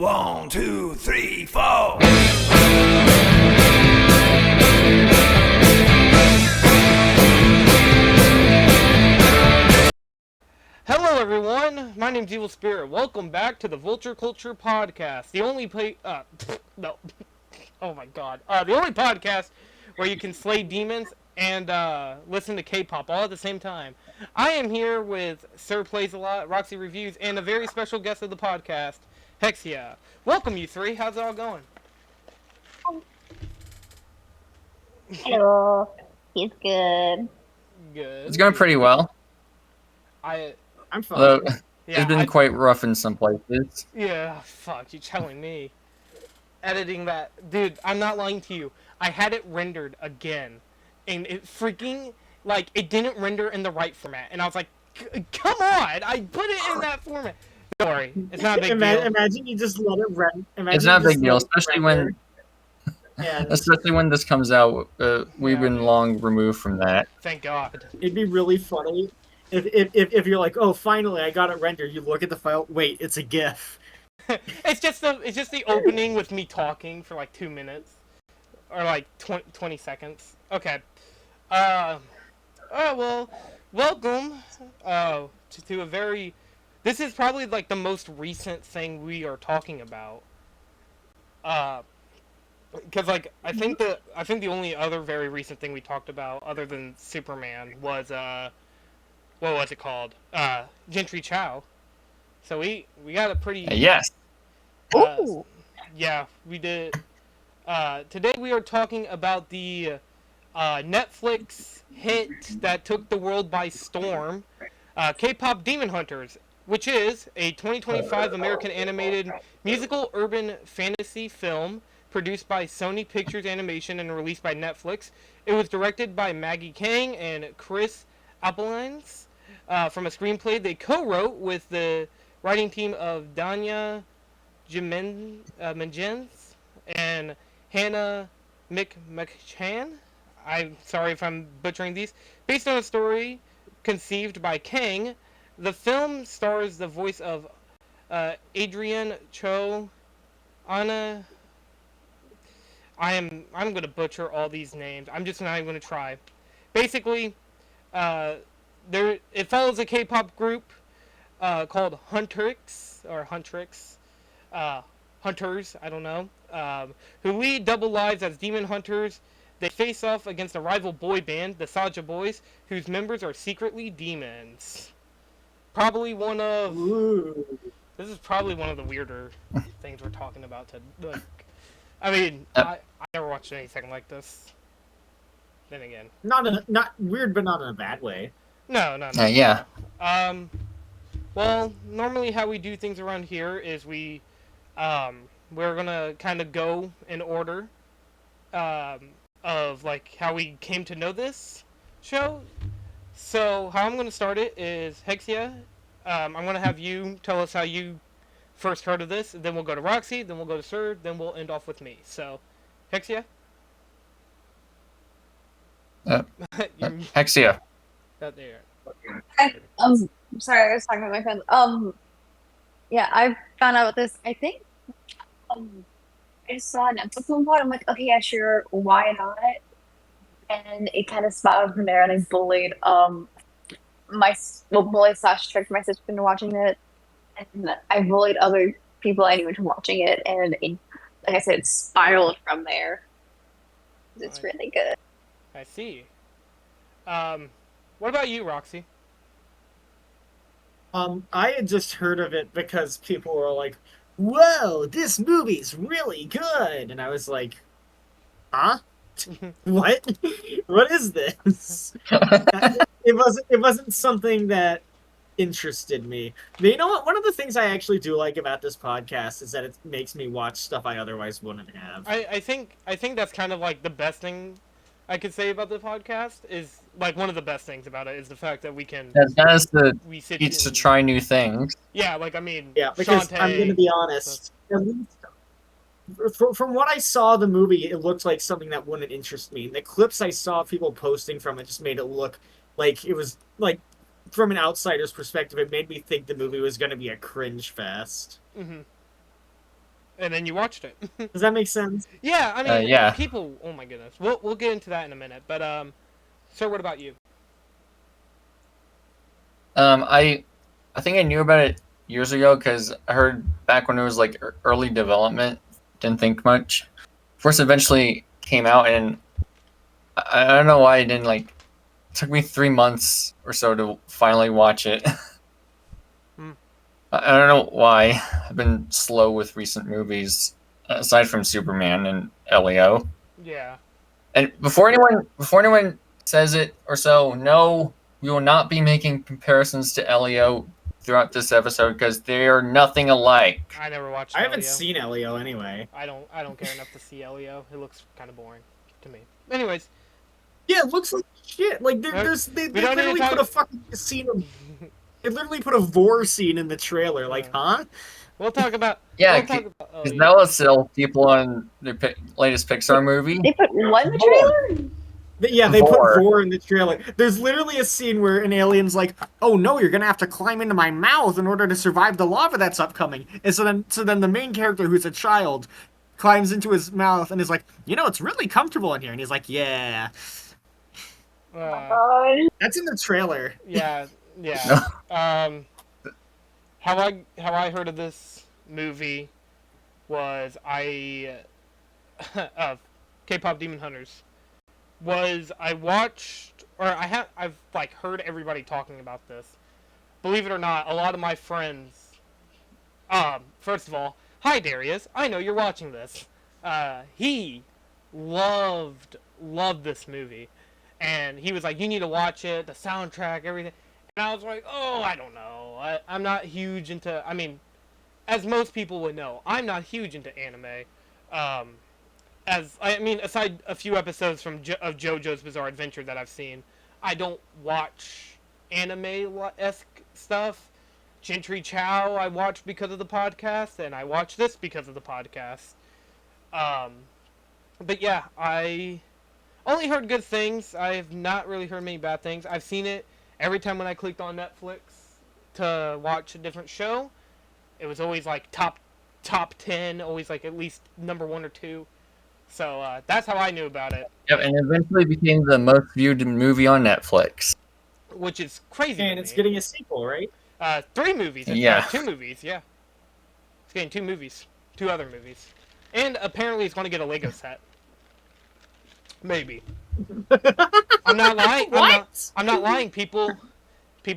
1, 2, 3, 4. Hello everyone, my name's Evil Spirit. Welcome back to the Vulture Culture Podcast. The only no. Oh my god. The only podcast where you can slay demons and listen to K-pop all at the same time. I am here with Sirsplaysalot, RoxyReviews, and a very special guest of the podcast, Hexyea. Welcome you three. How's it all going? Hello. He's good. Good. It's going pretty well. I'm fine. Although Yeah, it's been quite rough in some places. Yeah, fuck, you're telling me. Editing that. Dude, I'm not lying to you. I had it rendered again. And it freaking, like, it didn't render in the right format. And I was like, come on! I put it in that format. Don't worry. It's not a big deal. Imagine you just let it render. It's not a big deal, especially when... Especially when this comes out, we've been long removed from that. Thank God. It'd be really funny if you're like, oh, finally, I got it rendered. You look at the file. Wait, it's a GIF. It's just the opening with me talking for like 2 minutes, or like 20 seconds. Okay. Oh well, welcome. To a very. This is probably like the most recent thing we are talking about. Because like I think the only other very recent thing we talked about other than Superman was what was it called? Gentry Chow. So we got a pretty Yes. Ooh. Yeah, we did. Today we are talking about the Netflix hit that took the world by storm, K-pop Demon Hunters, which is a 2025 American animated musical urban fantasy film produced by Sony Pictures Animation and released by Netflix. It was directed by Maggie Kang and Chris Appelines. From a screenplay they co-wrote with the writing team of Danya Mengens and Hannah McChan. I'm sorry if I'm butchering these. Based on a story conceived by Kang, the film stars the voice of Adrienne Cho, Anna. I'm gonna butcher all these names. I'm just not even gonna try. Basically, it follows a K-pop group called Huntrix, Hunters, I don't know, who lead double lives as demon hunters. They face off against a rival boy band, the Saja Boys, whose members are secretly demons. Probably one of... Ooh. This is probably one of the weirder things we're talking about today. I mean, I never watched anything like this. Then again. Not weird, but not in a bad way. No. Yeah. Well, normally how we do things around here is we're gonna kind of go in order of like how we came to know this show. So how I'm gonna start it is Hexyea. I'm gonna have you tell us how you first heard of this. Then we'll go to Roxy. Then we'll go to Sir. Then we'll end off with me. So, Hexyea. Hexyea. Out there. I'm sorry, I was talking to my friend. Yeah, I found out about this. I think I saw an episode one. I'm like, okay, yeah, sure, why not? And it kind of spiraled from there, and I bullied tricked my sister into watching it, and I bullied other people I knew into watching it, and like I said, it spiraled from there. It's really good. I see. What about you, Roxy? I had just heard of it because people were like, "Whoa, this movie's really good," and I was like, "Huh? What? What is this?" It wasn't something that interested me. But you know what? One of the things I actually do like about this podcast is that it makes me watch stuff I otherwise wouldn't have. I think that's kind of like the best thing I could say about the podcast is like one of the best things about it is the fact that we can It's to try new things. Yeah, like I mean, yeah, because Shantae, I'm gonna be honest. At least from what I saw of the movie, it looked like something that wouldn't interest me. The clips I saw people posting from it just made it look like it was like, from an outsider's perspective, it made me think the movie was going to be a cringe fest. Mm-hmm. and then you watched it. Does that make sense? Yeah, I mean, Yeah. people. Oh my goodness, we'll get into that in a minute. But sir, what about you? I think I knew about it years ago because I heard back when it was like early development. Didn't think much. First, eventually came out, and I don't know why it didn't like. It took me 3 months or so to finally watch it. Hmm. I don't know why. I've been slow with recent movies, aside from Superman and Elio. Yeah. And before anyone says it or so, no, we will not be making comparisons to Elio throughout this episode because they are nothing alike. I never watched. I haven't Elio. seen Elio anyway. I don't care enough to see Elio. It looks kind of boring to me. Anyways, Yeah, it looks like shit. Like they We don't need to literally talk- put a fucking scene of. They literally put a vor scene in the trailer. Like, huh? we'll talk about. Yeah, we'll talk about because Elio. that will sell people on the latest Pixar movie. They put what in the trailer? Yeah, they Vor. put vor in the trailer. There's literally a scene where an alien's like, "Oh no, you're gonna have to climb into my mouth in order to survive the lava that's upcoming." And so then the main character, who's a child, climbs into his mouth and is like, "It's really comfortable in here." And he's like, "Yeah." God. That's in the trailer. Yeah, yeah. How I heard of this movie was K-pop Demon Hunters was I watched or I've like heard everybody talking about this. Believe it or not, a lot of my friends. First of all, hi Darius. I know you're watching this. He loved this movie, and he was like, "You need to watch it. The soundtrack, everything." And I was like, "Oh, I don't know. I'm not huge into. I mean, as most people would know, I'm not huge into anime. Aside a few episodes of JoJo's Bizarre Adventure that I've seen, I don't watch anime-esque stuff. Gentry Chow I watched because of the podcast, and I watched this because of the podcast. But yeah, I only heard good things. I've not really heard many bad things. I've seen it every time when I clicked on Netflix to watch a different show. It was always like top 10, always like at least number 1 or 2. So that's how I knew about it. Yep, and eventually became the most viewed movie on Netflix. Which is crazy. And it's getting a sequel, right? 3 movies. Yeah. 2 movies, yeah. It's getting 2 movies. 2 other movies. And apparently it's going to get a Lego set. Maybe. I'm not lying. What? I'm not lying. People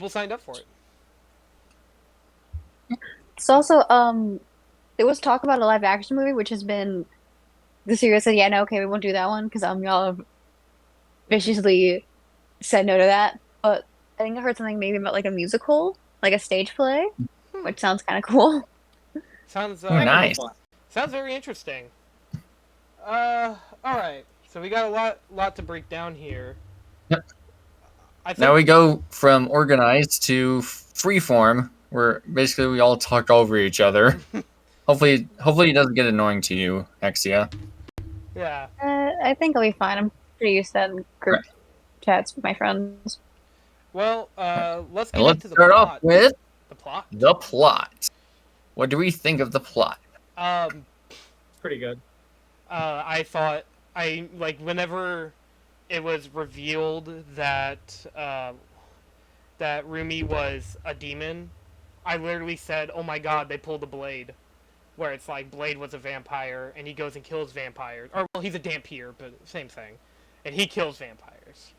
signed up for it. It's also there was talk about a live action movie, which has been the studio said, yeah, no, okay, we won't do that one because y'all have viciously said no to that. But I think I heard something maybe about like a musical, like a stage play, which sounds kind of cool. Sounds Nice. Sounds very interesting. All right. So we got a lot to break down here. Yep. I think, Now we go from organized to freeform, where basically we all talk over each other. Hopefully it doesn't get annoying to you, Hexyea. Yeah. I think I'll be fine. I'm pretty used to having group chats with my friends. Well, let's get And let's into the start plot. off with The plot. the plot. What do we think of the plot? Pretty good. I thought whenever it was revealed that that Rumi was a demon, I literally said, "Oh my God, they pulled a Blade," where it's like Blade was a vampire and he goes and kills vampires, or well, he's a Dampier, but same thing, and he kills vampires.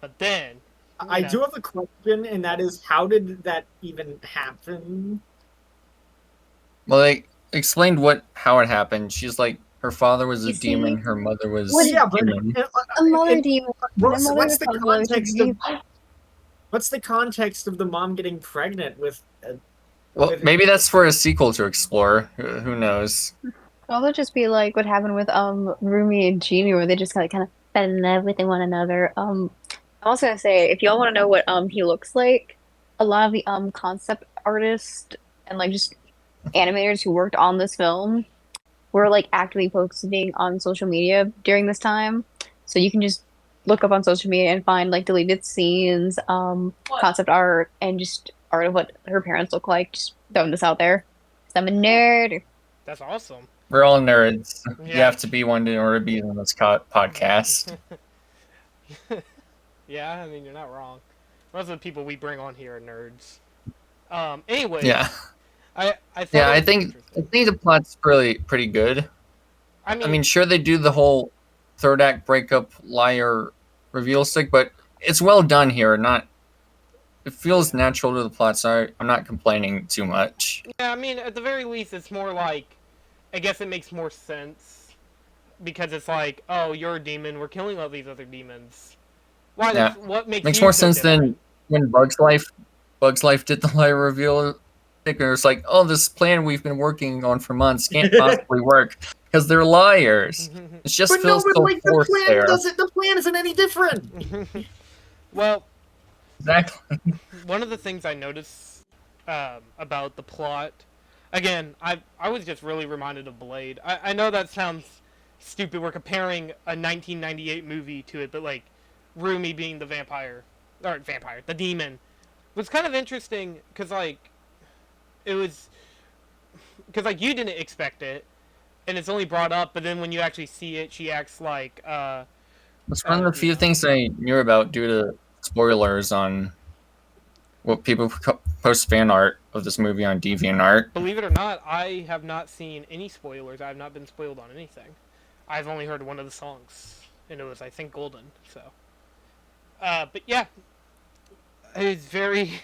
But then I do have a question, and that is, how did that even happen? Well, they explained how it happened. She's like, her father was a You see- demon, her mother was Well, Yeah, but human. A mother and- demon. what's, My what's the mother was context of demon. what's the context of the mom getting pregnant with? Well, maybe that's for a sequel to explore. Who knows? Also, just be like what happened with Rumi and Genie, where they just kind of fell in love with one another. I'm also gonna say, if y'all want to know what he looks like, a lot of the concept artists and like just animators who worked on this film were like actively posting on social media during this time, so you can just look up on social media and find like deleted scenes, concept art, and just art of what her parents look like. Just throwing this out there. 'Cause I'm a nerd. That's awesome. We're all nerds. You Yeah. have to be one in order to be in this podcast. Yeah, I mean, you're not wrong. Most of the people we bring on here are nerds. Anyways, Yeah. I thought Yeah, it I was think interesting. the plot's pretty good. I I mean, mean, sure they do the whole third act breakup liar reveal stick, but it's well done here. Not it feels natural to the plot, so I'm not complaining too much. yeah, I mean, at the very least, it's more like, I guess it makes more sense because it's like, oh, you're a demon. We're killing all these other demons. Why? Yeah. What makes Makes you more so sense different? than when Bugs Life did the liar reveal stick, and it's like, oh, this plan we've been working on for months can't possibly work because they're liars. It just But no, feels but so like forced there. the plan isn't any different. Well, Exactly. one of the things I noticed about the plot, again, I was just really reminded of Blade. I know that sounds stupid. We're comparing a 1998 movie to it, but like Rumi being the the demon, was kind of interesting because like it was because like you didn't expect it, and it's only brought up, but then when you actually see it, she acts like It's one of the you few know. things I knew about due to spoilers on what people post fan art of this movie on DeviantArt. Believe it or not, I have not seen any spoilers. I have not been spoiled on anything. I've only heard one of the songs, and it was, I think, Golden. So, but yeah, it's very.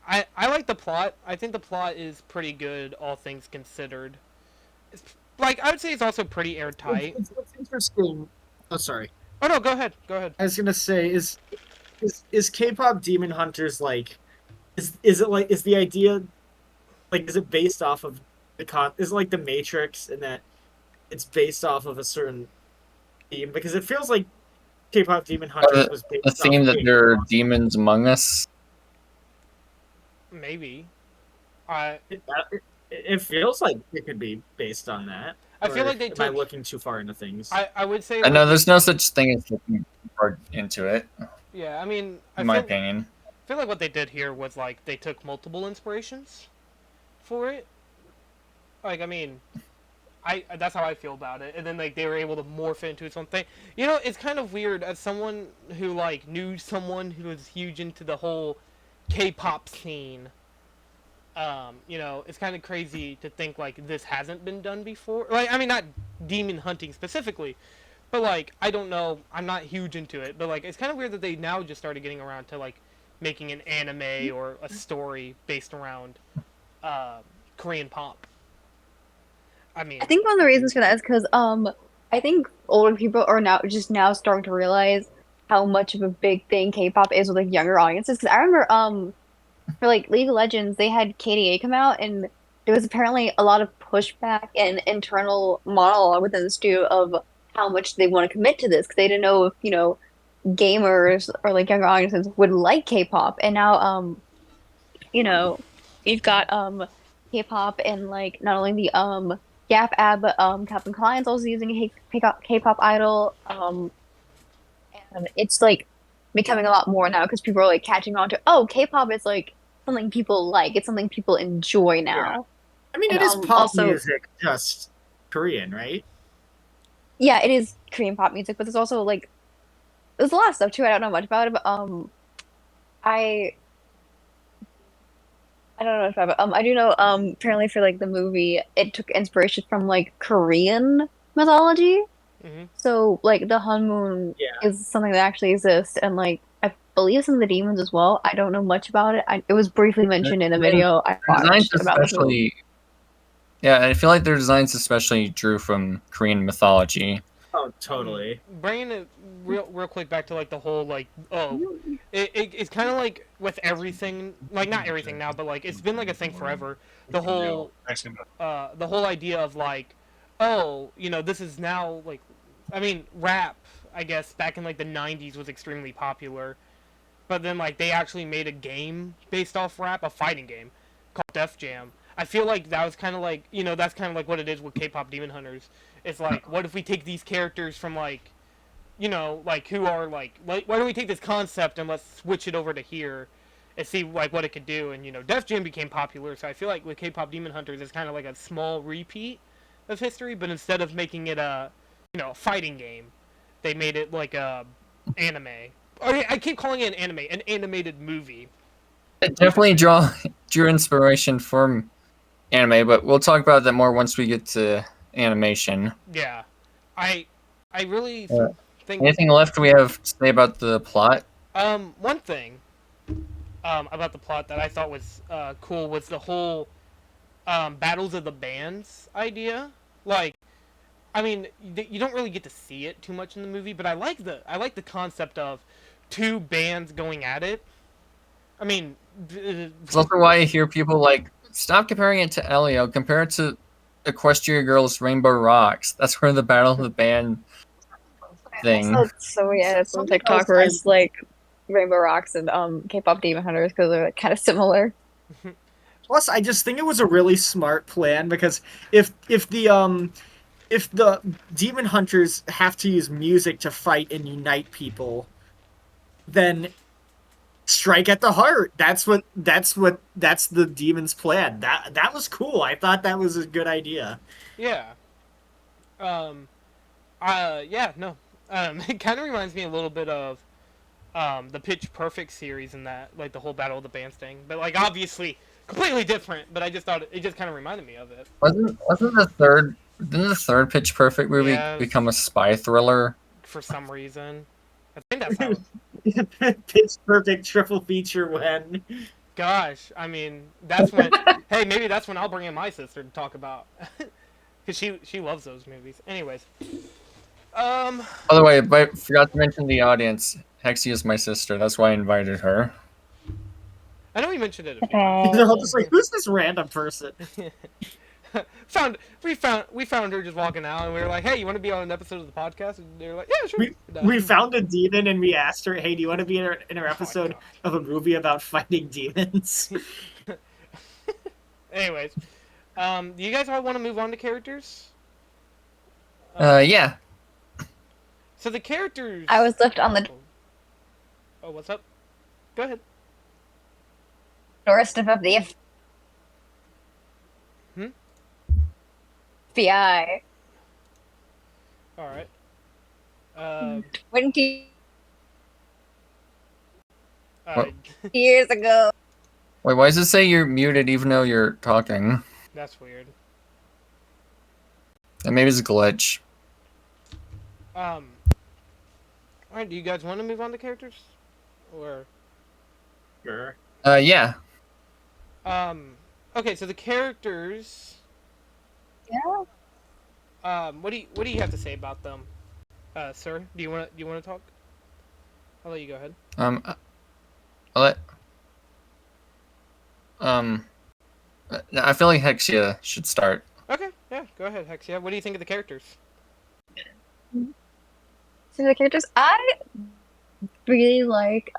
I like the plot. I think the plot is pretty good, all things considered. It's, like I would say, it's also pretty airtight. What's interesting. Oh, sorry. Oh no, go ahead. Go ahead. I was gonna say is K-pop Demon Hunters like is it like is the idea like is it based off of is it like the Matrix in that it's based off of a certain theme, because it feels like K-pop Demon Hunters was based The off theme that K-pop. there are demons among us. Maybe. It feels like it could be based on that. I feel Or like they am I took. looking too far into things? I would say. I know Like, there's no such thing as looking too far into it, yeah, I mean, in my opinion. I feel like what they did here was like they took multiple inspirations for it. Like, I mean, I that's how I feel about it. And then like they were able to morph it into its own thing. You know, it's kind of weird as someone who like knew someone who was huge into the whole K-pop scene. You know, it's kind of crazy to think like this hasn't been done before. Like, I mean, not demon hunting specifically, but like I don't know, I'm not huge into it. But like it's kind of weird that they now just started getting around to like making an anime or a story based around Korean pop. I mean, I think one of the reasons for that is because I think older people are now starting to realize how much of a big thing K-pop is with like younger audiences. Because I remember for like League of Legends, they had KDA come out, and there was apparently a lot of pushback and internal monologue within the studio of how much they want to commit to this because they didn't know if gamers or like younger audiences would like K-pop. And now you know you've got K-pop and like not only the Gap ad, but Calvin Klein's also using a K-pop idol. And it's like becoming a lot more now because people are like catching on to, oh, K-pop is like something people like. It's something people enjoy now. I mean, And it is pop also, music, just Korean, right? yeah, it is Korean pop music, but there's also like there's a lot of stuff too. I don't know much about it, but I I don't know if I do know apparently for like the movie it took inspiration from like Korean mythology. hmm So like the Hunmoon Yeah. is something that actually exists, and like I believe some of the demons as well. I don't know much about it. It was briefly mentioned in a video I Their designs watched about this movie. especially, yeah, I feel like their designs especially drew from Korean mythology. Oh, totally. bringing it real quick back to like the whole like it's kind of like with everything, like not everything now, but like it's been like a thing forever. The whole idea of like, oh, this is now like, I mean, rap, I guess back in like the 90s was extremely popular, but then like they actually made a game based off rap, a fighting game called Def Jam. I feel like that was kind of like, that's kind of like what it is with K-pop Demon Hunters. It's like, what if we take these characters from like, like who are like why don't we take this concept and let's switch it over to here, and see like what it could do. And Def Jam became popular, so I feel like with K-pop Demon Hunters, it's kind of like a small repeat of history, but instead of making it a a fighting game, they made it like a anime. I keep calling it an animated movie. It definitely drew inspiration from anime, but we'll talk about that more once we get to animation. Yeah, I really think Anything left we have to say about the plot? one thing about the plot that I thought was cool was the whole battles of the bands idea. Like, I mean, you don't really get to see it too much in the movie, but I like the concept of two bands going at it. I mean, It's also why I hear people like, stop comparing it to Elio, compare it to Equestria Girls Rainbow Rocks. That's where the Battle of the Band thing. So yeah, that's on Something TikTok else where it's like Rainbow Rocks and K-pop Demon Hunters because they're like, kind of similar. Plus, I just think it was a really smart plan because if the demon hunters have to use music to fight and unite people, then strike at the heart. That's the demon's plan. That was cool. I thought that was a good idea. yeah. Yeah, no. It kind of reminds me a little bit of the Pitch Perfect series and that, like the whole Battle of the Bands thing. But like obviously completely different. But I just thought it just kind of reminded me of it. Wasn't didn't the third Pitch Perfect movie Yeah. become a spy thriller? For some reason, I think that's how. Pitch Perfect triple feature when. Gosh, I mean, that's when. Hey, maybe that's when I'll bring in my sister to talk about, because she loves those movies. Anyways, By the way, I forgot to mention the audience. Hexyea is my sister. That's why I invited her. I know we mentioned it. A few Okay. They're all just like, who's this random person? we found her just walking out, and we were like, "Hey, you want to be on an episode of the podcast?" And they were like, "Yeah, sure." We found a demon and we asked her, hey, do you want to be in our episode of a movie about fighting demons? Anyways, do you guys all want to move on to characters? Yeah. So the characters. I was left on the Oh, what's up? Go ahead. doorstep of the FBI. All right. 20 Uh, years ago. Wait, why does it say you're muted even though you're talking? that's weird. And maybe it's a glitch. All right. Do you guys want to move on to characters, or? Sure. Yeah. Okay. So the characters. Yeah. What do you have to say about them, sir? Do you want to talk? I'll let you go ahead. I'll let. I feel like Hexyea should start. Okay. Yeah. Go ahead, Hexyea. What do you think of the characters? So the characters, I really like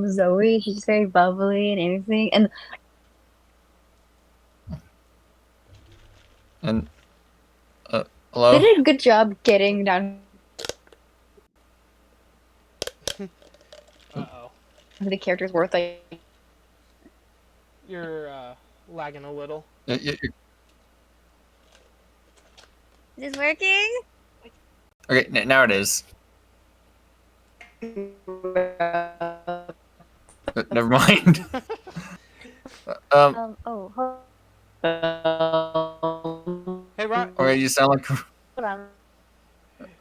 Zoe. She's very bubbly and everything, and And they hello. did a good job getting down Uh-oh. who the characters were. Like, You're lagging a little. is this working? Okay, now it is. Never mind. Oh, Hey, Rock. Okay, you sound like. hold on.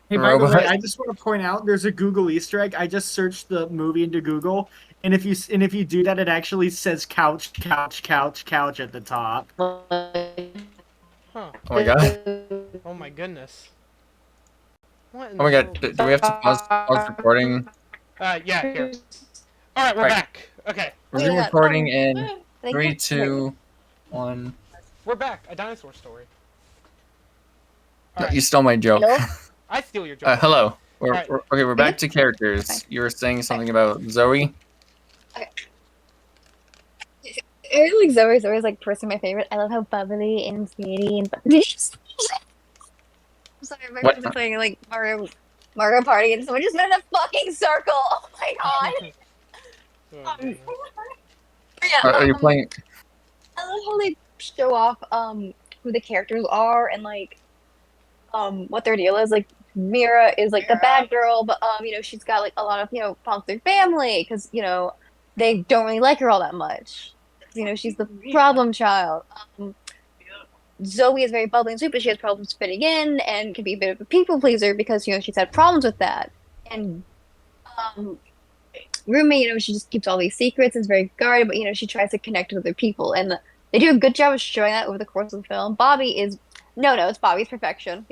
Hey, by the Robot. way, I just want to point out there's a Google Easter egg. I just searched the movie into Google, and if you do that, it actually says couch, couch, couch, couch at the top. Huh. Oh my god. Oh my goodness. What in Oh my the god. world? Do we have to pause recording? Yeah, here. Alright, we're Right. back. Okay, Resume Yeah, recording in They 3, kept- 2, 1. we're back. A dinosaur story. No, Alright, you stole my joke. Hello? I steal your joke. Hello. Alright. We're back to characters. You were saying something about Zoe? I really like Zoe. Zoe's like personally my favorite. I love how bubbly and sweetie and I'm sorry, my What? friends are playing like Mario Party and someone just made a fucking circle. Oh my god. Oh, goodness. Yeah, Are you playing? I love how they show off who the characters are and like what their deal is. Like Mira is like the bad girl, but she's got like a lot of problems with her family because they don't really like her all that much. She's the problem child. Um, Zoe is very bubbly and sweet, but she has problems fitting in and can be a bit of a people pleaser because she's had problems with that. And um, Rumi, she just keeps all these secrets, is very guarded, but she tries to connect with other people, and they do a good job of showing that over the course of the film. Bobby is no, it's Bobby's perfection.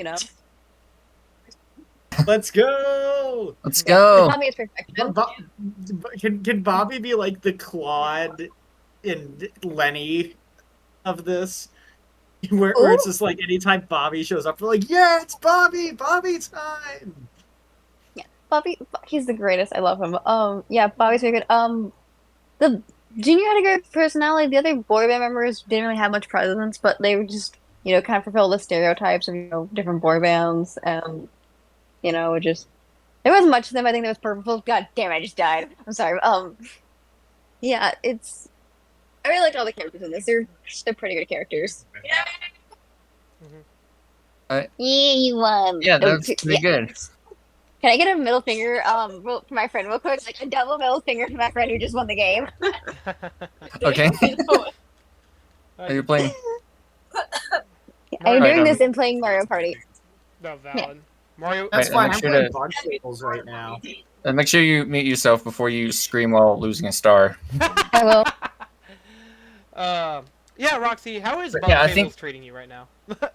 Let's go. Let's Yeah, go. Bobby is perfection. Can Bobby be like the Claude and Lenny of this? Where it's just like anytime Bobby shows up, we're like, yeah, it's Bobby time. Yeah, Bobby, he's the greatest. I love him. Yeah, Bobby's very good. The Junior had a good personality. The other boy band members didn't really have much presence, but they were just, kind of fulfill the stereotypes of, different boy bands, and just there wasn't much to them. I think there was Purple. God damn, I just died. I'm sorry. Yeah, I really liked all the characters in this. They're pretty good characters. Uh, Yeah, you won. yeah, Oh, that's pretty good. Can I get a middle finger for my friend real quick? Like a double middle finger to my friend who just won the game. Okay. Are you playing? I'm Right, doing this and playing Mario Party. No, valid. Mario. That's Right, fine. make I'm sure playing to- Bug Tables right now. And make sure you mute yourself before you scream while losing a star. I will. Yeah, Roxy, how is Bug Yeah, I Tables think- treating you right now?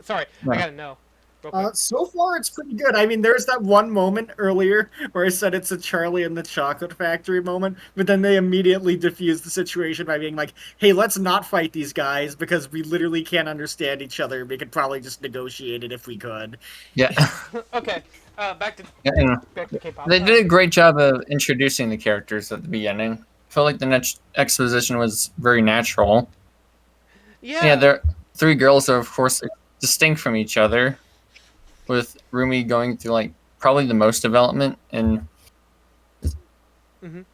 Sorry, No. I gotta know. Real quick. So far, it's pretty good. I mean, there's that one moment earlier where I said it's a Charlie and the Chocolate Factory moment, but then they immediately diffuse the situation by being like, hey, let's not fight these guys because we literally can't understand each other. We could probably just negotiate it if we could. Yeah. Okay, back to And K-pop. they did a great job of introducing the characters at the beginning. I felt like the next exposition was very natural. Yeah. Yeah, they're three girls are of course distinct from each other, with Rumi going through like probably the most development and Mhm.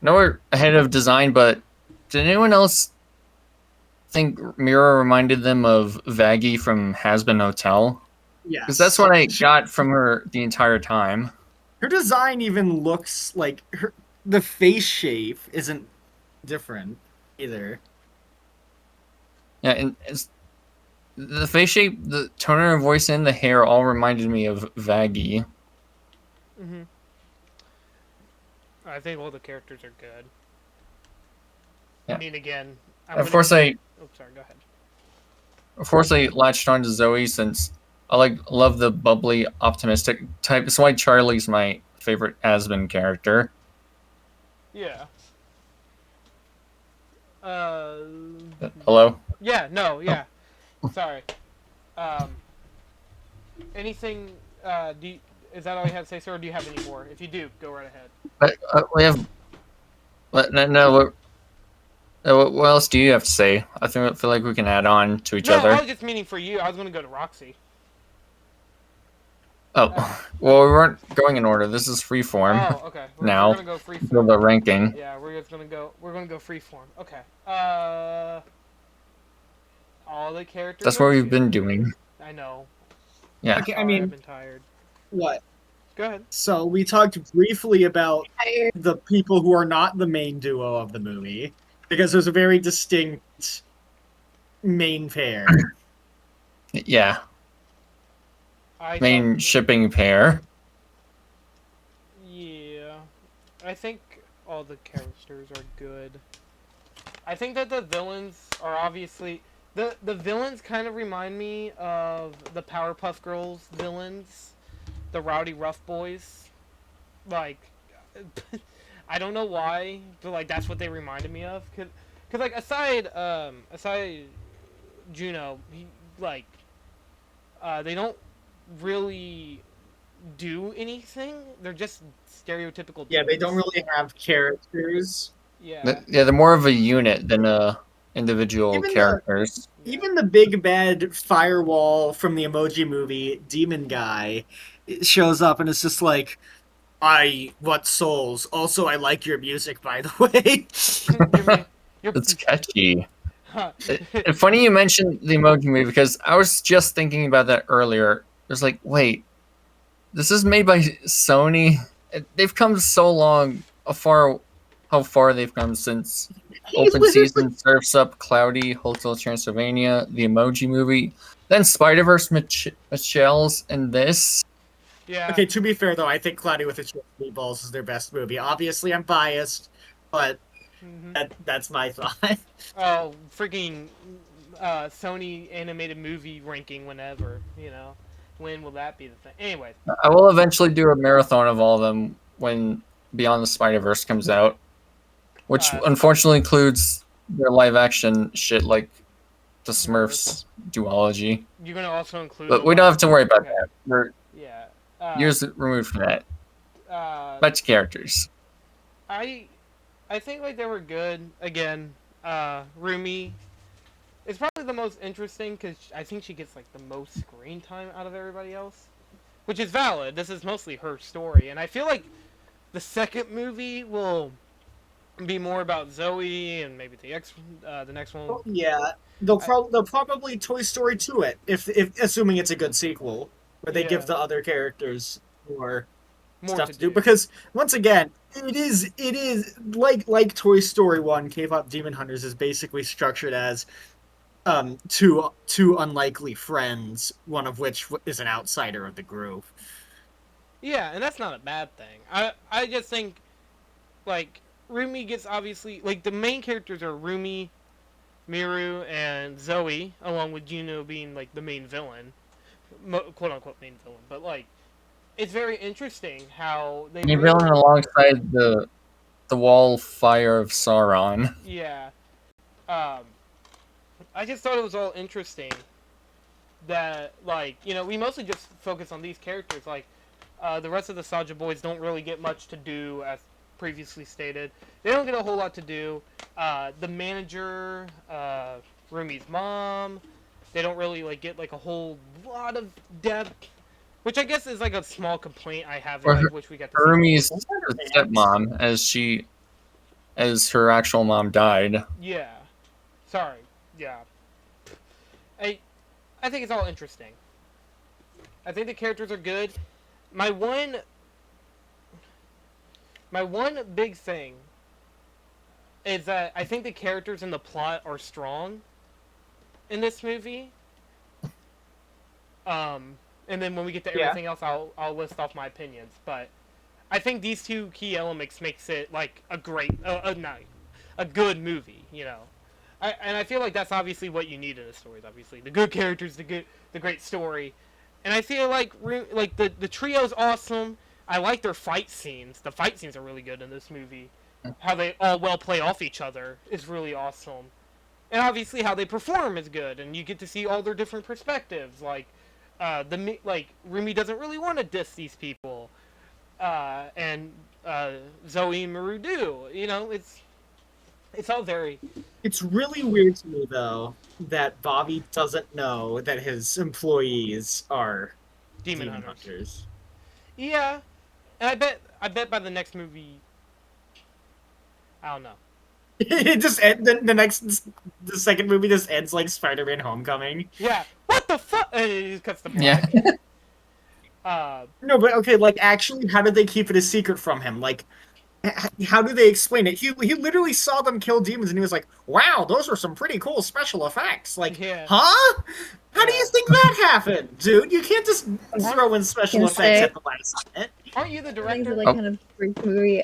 nowhere ahead of design. But did anyone else think Mira reminded them of Vaggie from Hazbin Hotel? Yeah. Because that's what I got from her the entire time. Her design even looks like the face shape isn't different either. Yeah, and the face shape, the tone of her voice, and the hair all reminded me of Vaggie. Mhm. I think all the characters are good. Yeah. I mean, again. Of course, I Oh, sorry. Go ahead. latched on to Zoe since I love the bubbly, optimistic type. That's why Charlie's my favorite Aspen character. Yeah. Hello. Yeah. No. Yeah. Sorry. Anything? Is that all you have to say, sir? Or do you have any more? If you do, go right ahead. But we have. But no. What else do you have to say? I feel like we can add on to each No, other. I was just meaning for you. I was gonna go to Roxy. Oh, well, we weren't going in order. This is freeform. Oh, okay. Now, we're gonna go free for form. the ranking. Yeah, we're gonna go free form. Okay. All the characters. That's are what we've been good. doing. I know. Yeah. Okay, I Sorry, mean, I've been tired. what? Go ahead. So we talked briefly about the people who are not the main duo of the movie, because there's a very distinct main pair. Yeah. I Main thought- shipping pair. Yeah, I think all the characters are good. I think that the villains are obviously the villains kind of remind me of the Powerpuff Girls villains, the Rowdy Rough Boys. Like, I don't know why, but like that's what they reminded me of. Cause like aside Juno, they don't really do anything. They're just stereotypical. Yeah, they don't dudes. really have characters. Yeah. They're more of a unit than individual Even the- characters. Even the big bad firewall from the Emoji Movie, Demon Guy, shows up and it's just like, what souls? Also, I like your music, by the way. You're, It's catchy. It's funny you mentioned the emoji movie because I was just thinking about that earlier. It was like, wait, this is made by Sony. They've come so long, how far they've come since He's Open literally- Season, Surf's Up, Cloudy, Hotel Transylvania, the Emoji Movie, then Spider-Verse Michelle's, and this. yeah. Okay, to be fair though, I think Cloudy with its Meatballs is their best movie. Obviously, I'm biased, but Mhm. that's my thought. Oh, freaking Sony animated movie ranking whenever, When will that be the thing? Anyways. I will eventually do a marathon of all of them when Beyond the Spider-Verse comes out, which unfortunately includes their live-action shit like the Smurfs duology. You're going to also include... But we don't have to worry about that. We're Yeah. years removed from that. Back to characters. I think like they were good. Again, Rumi is probably the most interesting because I think she gets like the most screen time out of everybody else, which is valid. This is mostly her story, and I feel like the second movie will be more about Zoe and maybe the next one. Oh, yeah, they'll probably Toy Story 2 it if assuming it's a good sequel where they give the other characters more stuff to do. Because once again, it is like Toy Story 1, K-pop Demon Hunters is basically structured as two unlikely friends, one of which is an outsider of the group. Yeah, and that's not a bad thing. I just think like Rumi gets obviously like the main characters are Rumi, Miru, and Zoe, along with Juno being like the main villain, quote unquote main villain. But like, it's very interesting how they. You're villain alongside the wall fire of Sauron. Yeah, I just thought it was all interesting that like we mostly just focus on these characters. Like the rest of the Saja boys don't really get much to do as previously stated. They don't get a whole lot to do. The manager, Rumi's mom, they don't really like get like a whole lot of depth, which I guess is like a small complaint I have. Or I wish we got to see Rumi's more. stepmom, as her actual mom died. Yeah, sorry. Yeah, I think it's all interesting. I think the characters are good. My one big thing is that I think the characters and the plot are strong in this movie. And then when we get to everything else, I'll list off my opinions. But I think these two key elements makes it like a great, a good movie. And I feel like that's obviously what you need in a story. Obviously, the good characters, the great story. And I feel like the trio's awesome. I like their fight scenes. The fight scenes are really good in this movie. How they all well play off each other is really awesome. And obviously how they perform is good, and you get to see all their different perspectives. Like Rumi doesn't really want to diss these people, and Zoe and Maru do. It's all very. It's really weird to me though that Bobby doesn't know that his employees are Demon hunters. Yeah, and I bet by the next movie, I don't know. It just the second movie just ends like Spider-Man: Homecoming. Yeah, what the fuck? And it just cuts the plot. Yeah. No, but okay, like actually, how did they keep it a secret from him? Like, how do they explain it? He literally saw them kill demons, and he was like, "Wow, those were some pretty cool special effects." Like, huh? How do you think that happened, dude? You can't just throw in special effects at the last minute. Aren't you the I director? think the kind of freak movie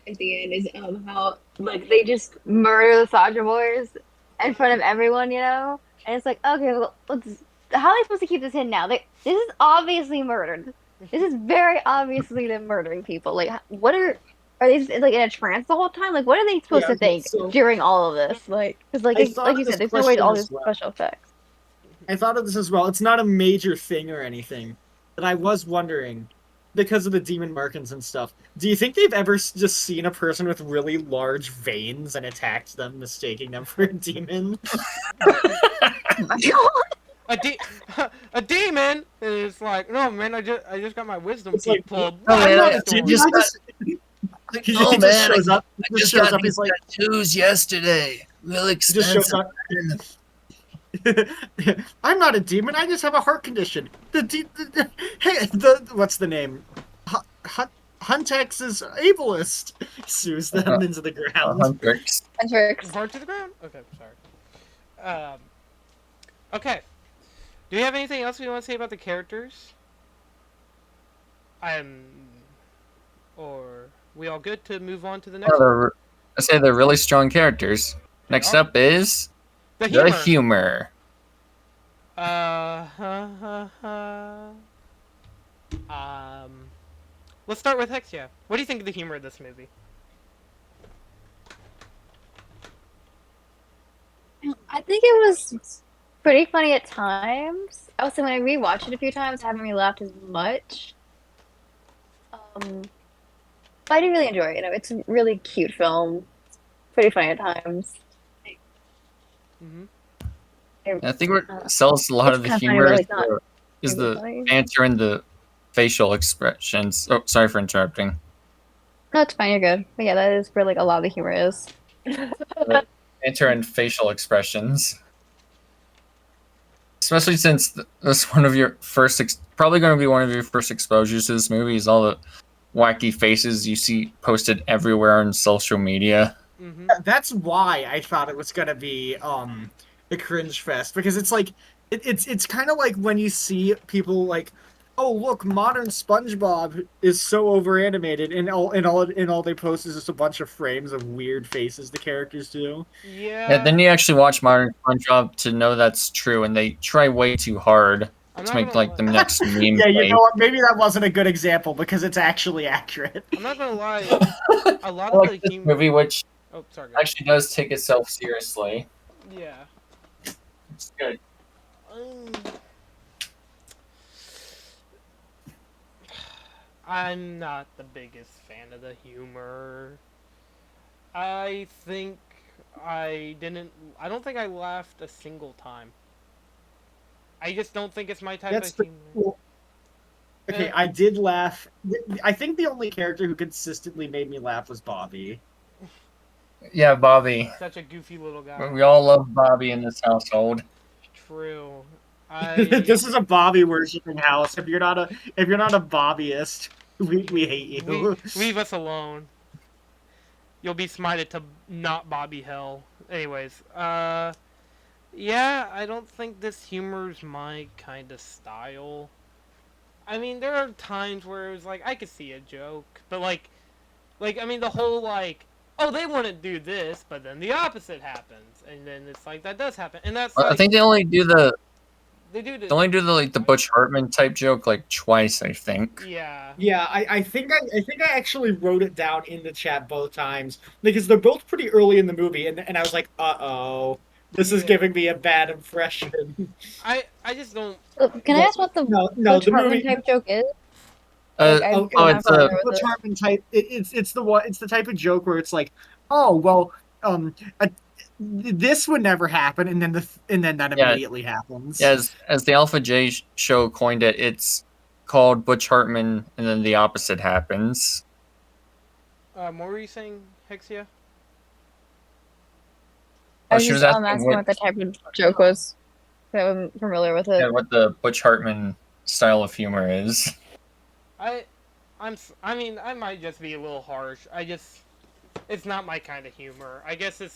at the end is how like they just murder the Saja boys in front of everyone, and it's like, okay, well, how are they supposed to keep this in now? This is obviously murdered. This is very obviously them murdering people. Like, what are they like in a trance the whole time? Like, what are they supposed to think during all of this? Like, because like you said, there's no way to all these special effects. I thought of this as well. It's not a major thing or anything, but I was wondering, because of the demon markings and stuff, do you think they've ever just seen a person with really large veins and attacked them, mistaking them for a demon? A demon? And it's like, no, man, I just got my wisdom teeth like, pulled. Oh, man, I He just shows up. I just got these tattoos yesterday. real It just shows expensive. up. I'm not a demon. I just have a heart condition. Hey, what's the name? Huntex's ableist sues them into the ground. Huntrix. Hendrix. Burn to the ground? Okay, sorry. Okay. Do we have anything else we want to say about the characters? Or we all good to move on to the next one? I say they're really strong characters. Next are. up is The the humor. humor. Let's start with Hexyea. What do you think of the humor of this movie? I think it was pretty funny at times. I would say when I rewatched it a few times, it haven't really laughed as much. But I do really enjoy it. You know, it's a really cute film. Pretty funny at times. Mm-hmm. I think what sells a lot of the It's kinda humor funny, but, like, is really the funny. banter and the facial expressions. Oh, sorry for interrupting. No, it's fine. You're good. But yeah, that is where like a lot of the humor is. Banter and facial expressions. Especially since that's one of your first, probably going to be one of your first exposures to this movie is all the wacky faces you see posted everywhere on social media. Mm-hmm. That's why I thought it was gonna be a cringe fest, because it's like it's kind of like when you see people like, oh look, modern SpongeBob is so over animated, and all they post is just a bunch of frames of weird faces the characters do. Yeah, then you actually watch Modern SpongeBob to know that's true, and they try way too hard I'm to not make gonna like the lie. next meme. Yeah, you face. know what? Maybe that wasn't a good example because it's actually accurate. I'm not gonna lie. A lot I of like the this humor. movie, which Oh, sorry. Guys. actually does take itself seriously. Yeah. It's good. I'm not the biggest fan of the humor. I think I didn't. I don't think I laughed a single time. I just don't think it's my type That's of the humor. cool. Okay, Uh, I did laugh. I think the only character who consistently made me laugh was Bobby. Yeah, Bobby. Such a goofy little guy. We all love Bobby in this household. True. This is a Bobby worshipping house. If you're not a Bobbyist, we hate you. Leave us alone. You'll be smited to not Bobby hell. Anyways, yeah, I don't think this humor's my kind of style. I mean, there are times where it was like I could see a joke, but like I mean, the whole like, oh, they want to do this, but then the opposite happens, and then it's like that does happen, and that's I like think they only do the they do the Butch Hartman type joke like twice. I think. yeah. Yeah, I think I actually wrote it down in the chat both times because they're both pretty early in the movie, and I was like, uh-oh, this is Yeah. giving me a bad impression. I just don't. So, can I ask what the No, Butch the Hartman movie. type joke is? Uh, Like, I Oh, don't it's have a familiar with Butch it. Hartman type. It's the one. It's the type of joke where it's like, oh well, this would never happen, and then that Yeah. immediately happens. as the Alpha J show coined it, it's called Butch Hartman, and then the opposite happens. What were you saying, Hexyea? I Oh, was she was just asking asking what- what the type of joke was. I wasn't familiar with it. Yeah, what the Butch Hartman style of humor is. I mean, I might just be a little harsh. It's not my kind of humor. I guess it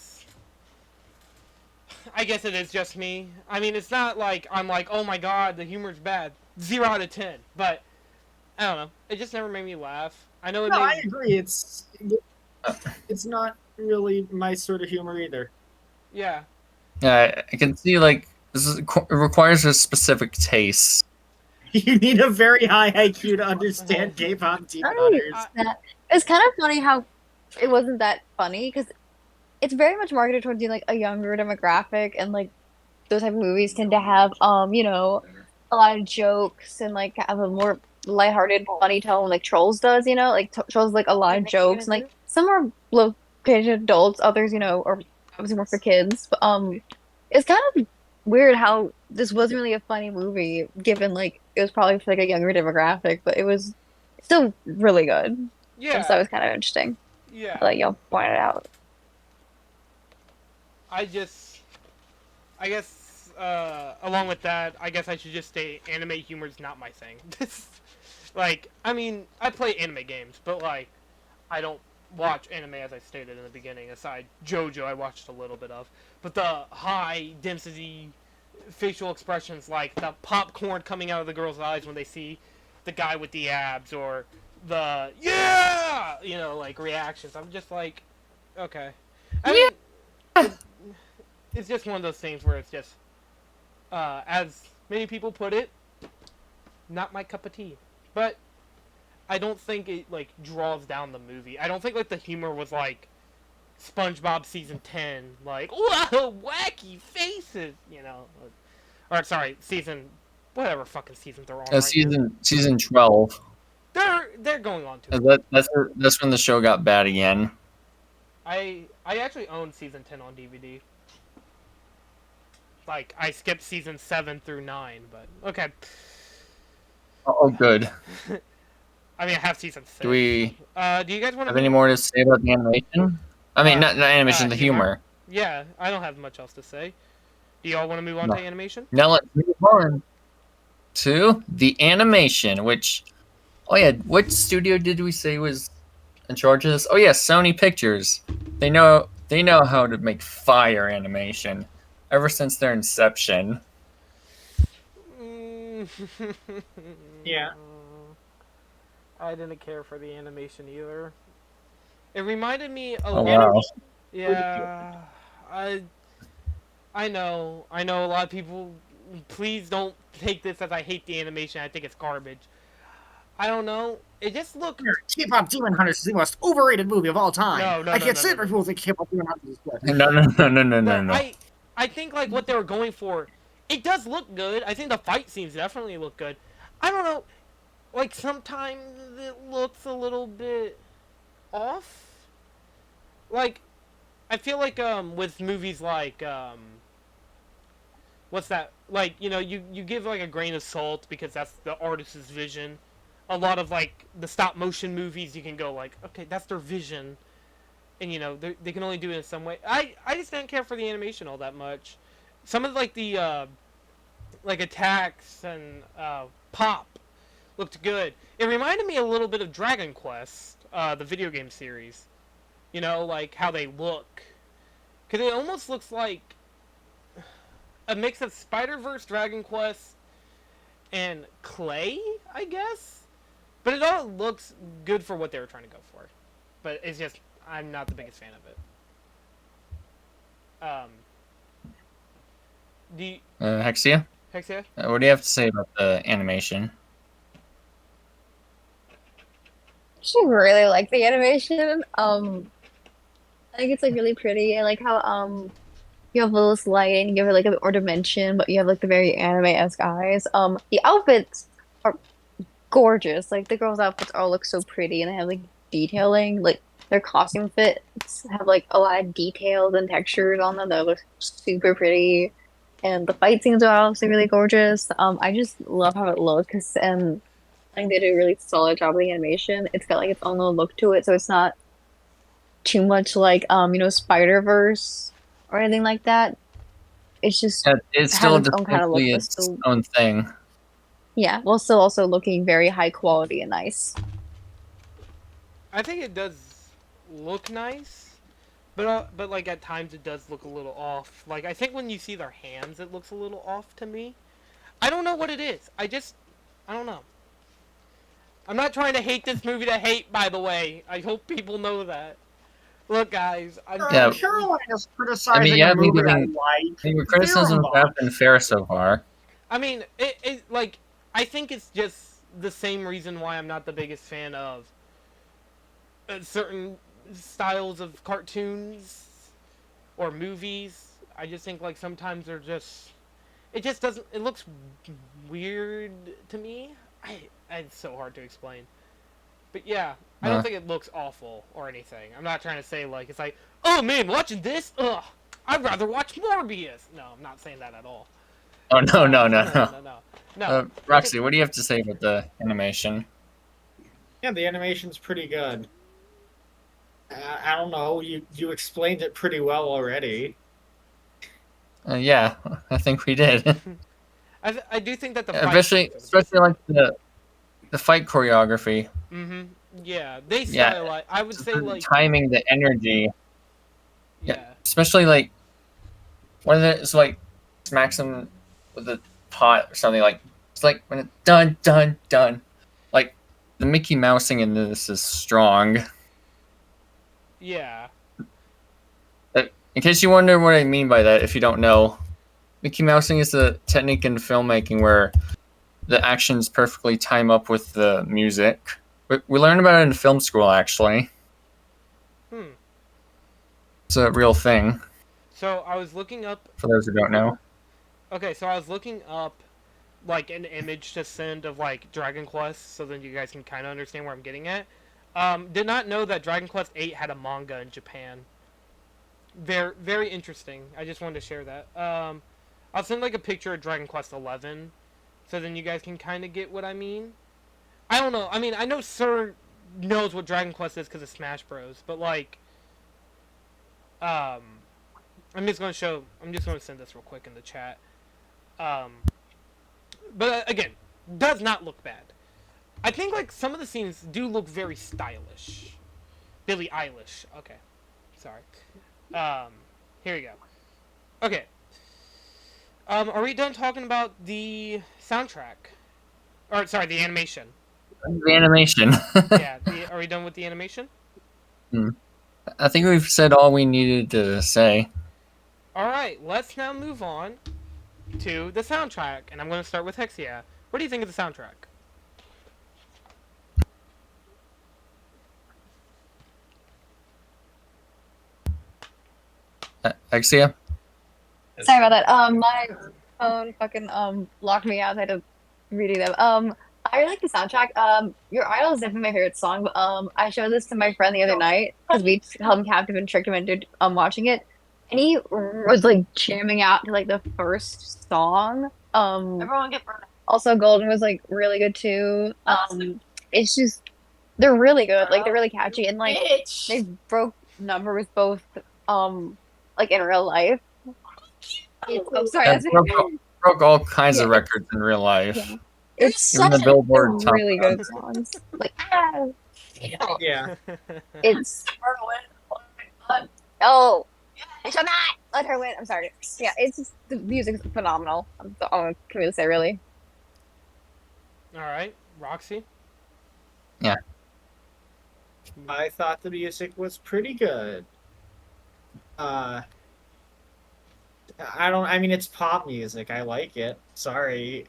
is just me. I mean, it's not like I'm like, oh my god, the humor's bad. 0 out of 10. But, I don't know. It just never made me laugh. I know it No, I made... agree. It's not really my sort of humor either. Yeah. Yeah, I can see like it requires a specific taste. You need a very high IQ to understand K-pop demon hunters. It's kind of funny how it wasn't that funny because it's very much marketed towards like a younger demographic, and like those type of movies tend to have you know, a lot of jokes and like have a more lighthearted, funny tone like Trolls does. You know, like Trolls like a lot of jokes, and like some are located adults, others you know are obviously more for kids. But it's kind of weird how this wasn't really a funny movie, given like it was probably for like a younger demographic, but it was still really good. Yeah. So that was kind of interesting. Yeah. Like y'all pointed out. I guess, along with that, I guess I should just say anime humor is not my thing. Like, I mean, I play anime games, but like, I don't watch anime as I stated in the beginning. Aside JoJo, I watched a little bit of, but the high density facial expressions, like the popcorn coming out of the girl's eyes when they see the guy with the abs, or the yeah, like reactions. I'm just like, okay. I mean, it's just one of those things where it's just, as many people put it, not my cup of tea. But I don't think it like draws down the movie. I don't think like the humor was like SpongeBob season 10, like whoa, wacky faces, or sorry, season whatever fucking seasons they're on right Season 12. now. They're going on to. That's when the show got bad again. I actually own season 10 on DVD. Like I skipped season 7 through 9, but okay. Oh, good. I mean, I have season 6. Do we do you guys want to have any more to say about the animation? I mean, not animation, the humor. Yeah, I don't have much else to say. Do y'all want to move on to animation? Now let's move on to the animation, which, oh yeah, which studio did we say was in charge of this? Oh yeah, Sony Pictures. They know how to make fire animation ever since their inception. Yeah. I didn't care for the animation either. It reminded me a Oh lot. wow. Yeah, I know a lot of people. Please don't take this as I hate the animation. I think it's garbage. I don't know. It just looked. K-pop Demon Hunters is the most overrated movie of all time. No, I can't stand when people think K-pop Demon Hunters is good. No. I think like what they were going for, it does look good. I think the fight scenes definitely look good. I don't know, like sometimes it looks a little bit off. Like, I feel like with movies like what's that? Like, you give like a grain of salt because that's the artist's vision. A lot of like the stop motion movies, you can go like, okay, that's their vision, and they can only do it in some way. I just didn't care for the animation all that much. Some of like the like attacks and pop looked good. It reminded me a little bit of Dragon Quest, the video game series. Like how they look, because it almost looks like a mix of Spider-Verse, Dragon Quest, and Clay, I guess. But it all looks good for what they were trying to go for. But it's just, I'm not the biggest fan of it. Hexyea? Hexyea? What do you have to say about the animation? I actually really like the animation. I think it's like really pretty. I like how you have a little lighting, you have like a bit more dimension, but you have like the very anime-esque eyes. The outfits are gorgeous. Like the girls' outfits all look so pretty and they have like detailing. Like their costume fits have like a lot of details and textures on them that look super pretty. And the fight scenes are also really gorgeous. I just love how it looks, and I think they did a really solid job with the animation. It's got like its own little look to it, so it's not too much like Spider-Verse or anything like that. It's just It's has still its own kind of look, distinctly but its still, own thing. yeah, while still also looking very high quality and nice. I think it does look nice, but like at times it does look a little off. Like I think when you see their hands, it looks a little off to me. I don't know what it is. I don't know. I'm not trying to hate this movie to hate, by the way. I hope people know that. Look, guys, Yeah. Caroline is criticizing I mean, yeah, a movie I I like. mean, your criticisms have been fair so far. I mean, it like I think it's just the same reason why I'm not the biggest fan of certain styles of cartoons or movies. I just think like sometimes they're just it just doesn't it looks weird to me. It's so hard to explain. But yeah, I don't think it looks awful or anything. I'm not trying to say like it's like, oh man, watching this, ugh, I'd rather watch Morbius. No, I'm not saying that at all. Oh no. No. Roxy, what do you have to say about the animation? Yeah, the animation's pretty good. I don't know. You explained it pretty well already. Yeah, I think we did. I do think that the fight especially scenes especially like the fight choreography. yeah, they Yeah, stylize. I would say the like timing, the energy. Yeah, yeah, especially like when it's like smacks him with a pot or something, like it's like when it dun dun dun. Like the Mickey Mousing in this is strong. yeah, In case you wonder what I mean by that, if you don't know, Mickey Mousing is a technique in filmmaking where the actions perfectly time up with the music. We learned about it in film school, actually. hmm. It's a real thing, So I was looking up. for those who don't know. Okay, so I was looking up like an image to send of like Dragon Quest, so then you guys can kind of understand where I'm getting at. Did not know that Dragon Quest 8 had a manga in Japan. Very very interesting. I just wanted to share that. I'll send like a picture of Dragon Quest 11, so then you guys can kind of get what I mean. I don't know. I mean, I know Sir knows what Dragon Quest is because of Smash Bros. But like, um, I'm just gonna send this real quick in the chat. Um, but again, does not look bad. I think like some of the scenes do look very stylish. Billie Eilish. Okay, sorry. Here we go. Okay. Are we done talking about the soundtrack? Or sorry, the animation. The animation. Yeah. Are we done with the animation? I think we've said all we needed to say. All right. Let's now move on to the soundtrack, and I'm going to start with Hexyea. What do you think of the soundtrack? Hexyea? Sorry about that. My phone fucking locked me out. I had to redo them. I really like the soundtrack. Your Idol is definitely my favorite song. But I showed this to my friend the other night because we held him captive and tricked him into watching it, and he was like jamming out to like the first song. Everyone get burned. Also, Golden was like really good too. It's just they're really good. Like they're really catchy and like they broke numbers both like in real life. Oh, sorry. Yeah, That's broke all kinds of Yeah. records in real life. Yeah. It's Even the such Billboard top really good songs. Like Yeah. it's oh, I shall not let her win. I'm sorry. Yeah, it's just the music's phenomenal. That's all I can really say, really. All right, Roxy. Yeah. I thought the music was pretty good. I mean, it's pop music. I like it. Sorry.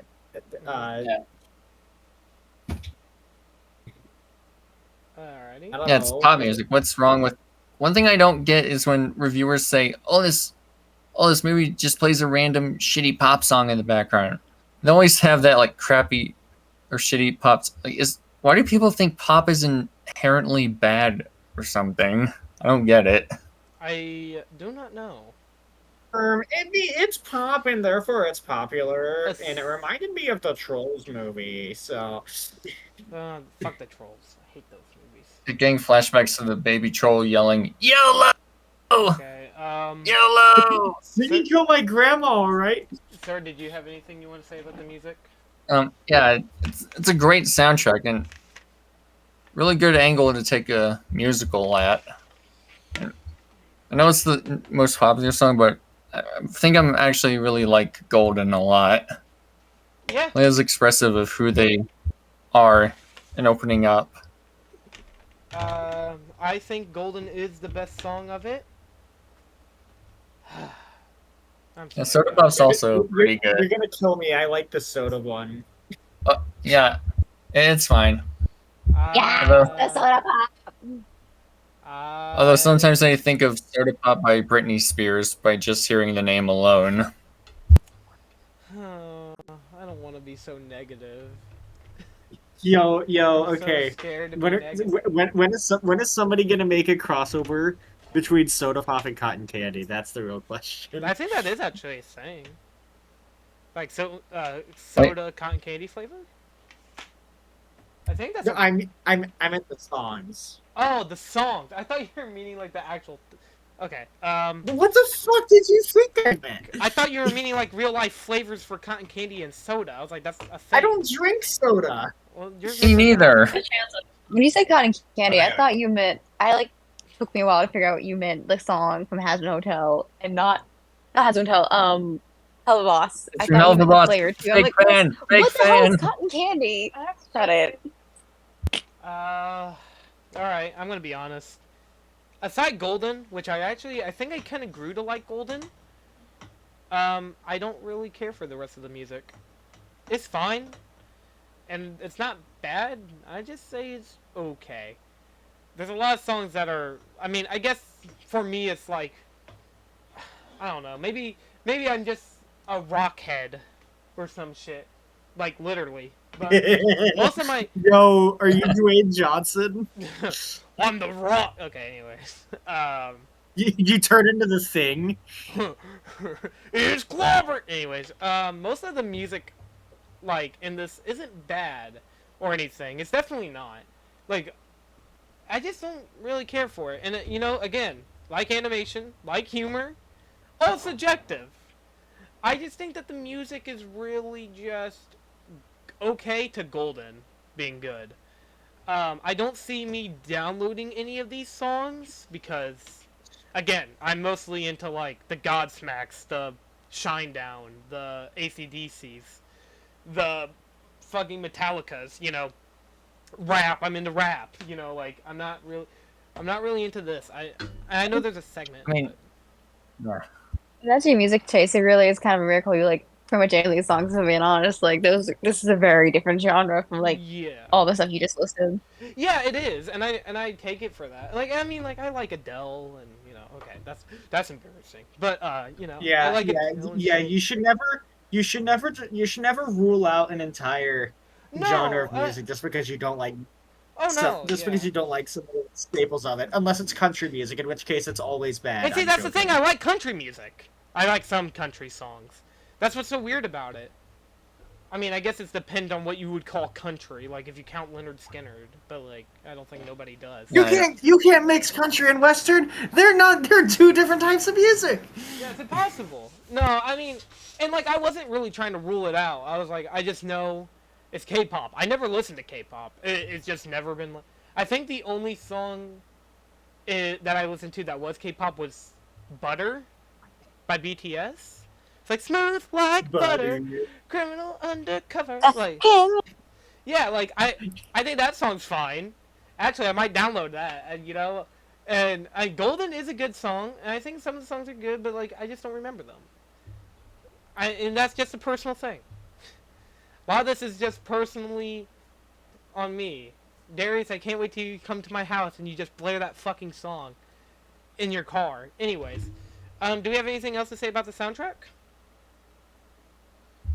Yeah. Alrighty. I don't Yeah, it's know. pop music. What's wrong with? One thing I don't get is when reviewers say, "Oh, this movie just plays a random shitty pop song in the background." They always have that like crappy or shitty pops. Like, why do people think pop is inherently bad or something? I don't get it. I do not know. It's pop and therefore it's popular, Yes. and it reminded me of the Trolls movie. So, Fuck the trolls. I hate those movies. Getting flashbacks to the baby troll yelling "YOLO, Okay. YOLO." did you kill my grandma? All right. Sir, did you have anything you want to say about the music? Yeah, it's a great soundtrack and really good angle to take a musical at. I know it's the most popular song, but I think I'm actually really like Golden a lot. Yeah. It is expressive of who they are and opening up. I think Golden is the best song of it. I'm Yeah, sorry, Soda guys. Puff's also pretty You're good. gonna kill me. I like the soda one. Yeah, it's fine. Yeah, Although- the soda pop. Although sometimes I think of Soda Pop by Britney Spears by just hearing the name alone. I don't want to be so negative. Yo, I'm okay. So scared to be When, negative. when is somebody gonna make a crossover between soda pop and cotton candy? That's the real question. I think that is actually a saying. Like soda cotton candy flavor. I think that's. No, I meant the songs. Oh, the songs. I thought you were meaning like the actual Okay. What the fuck did you think I meant? I thought you were meaning like real life flavors for cotton candy and soda. I was like, that's a thing. I don't drink soda. Well, yours Me makes sense. neither. When you said cotton candy, I Okay. thought you meant I like took me a while to figure out what you meant the song from Hazbin Hotel and not Hazbin Hotel, Hello Boss. I It's thought you Melvin meant the Boss. flavor too. I'm Big like, fan. Big what the hell is fan. cotton candy? Shut it. All right. I'm gonna be honest. Aside Golden, which I think I kind of grew to like Golden. I don't really care for the rest of the music. It's fine, and it's not bad. I just say it's okay. There's a lot of songs that are. I mean, I guess for me, it's like I don't know. Maybe I'm just a rock head or some shit, like literally. But most of my Yo, are you Dwayne Johnson? on the rock. Okay, anyways. You turn into the Thing. It's clever. Anyways, most of the music, like in this, isn't bad or anything. It's definitely not. Like, I just don't really care for it. And you know, again, like animation, like humor, all subjective. I just think that the music is really just okay to golden being good. I don't see me downloading any of these songs because, again, I'm mostly into like the Godsmacks, the Shinedown, the AC/DCs, the fucking Metallicas. You know, rap. I'm into rap. You know, like I'm not really into this. I know there's a segment. I mean, but... yeah. That's your music taste. It really is kind of a miracle. You like pretty much any of these songs, if I'm being honest. Like those, this is a very different genre from like yeah. all the stuff you just listed. Yeah, it is, and I take it for that. Like I mean, like I like Adele, and you know, okay, that's embarrassing, but you know, I like Adele and shit. You should never rule out an entire genre No, of music just because you don't like oh no, because you don't like some of the staples of it, unless it's country music, in which case it's always bad. But see, I'm that's the joking. thing. I like country music. I like some country songs. That's what's so weird about it. I mean, I guess it's depend on what you would call country. Like if you count Leonard Skinner, but like I don't think nobody does. You can't mix country and western. They're two different types of music. Yeah, it's impossible. No, I mean, and like I wasn't really trying to rule it out. I was like, I just know it's K-pop. I never listened to K-pop. It's just never been. I think the only song that I listened to that was K-pop was "Butter" by BTS. It's like smooth like butter, criminal undercover. Like, yeah, like I think that song's fine. Actually, I might download that. And, you know, and Golden is a good song, and I think some of the songs are good, but like I just don't remember them. And that's just a personal thing. A lot of this is just personally on me. Darius, I can't wait till you come to my house and you just blare that fucking song in your car. Anyways, do we have anything else to say about the soundtrack?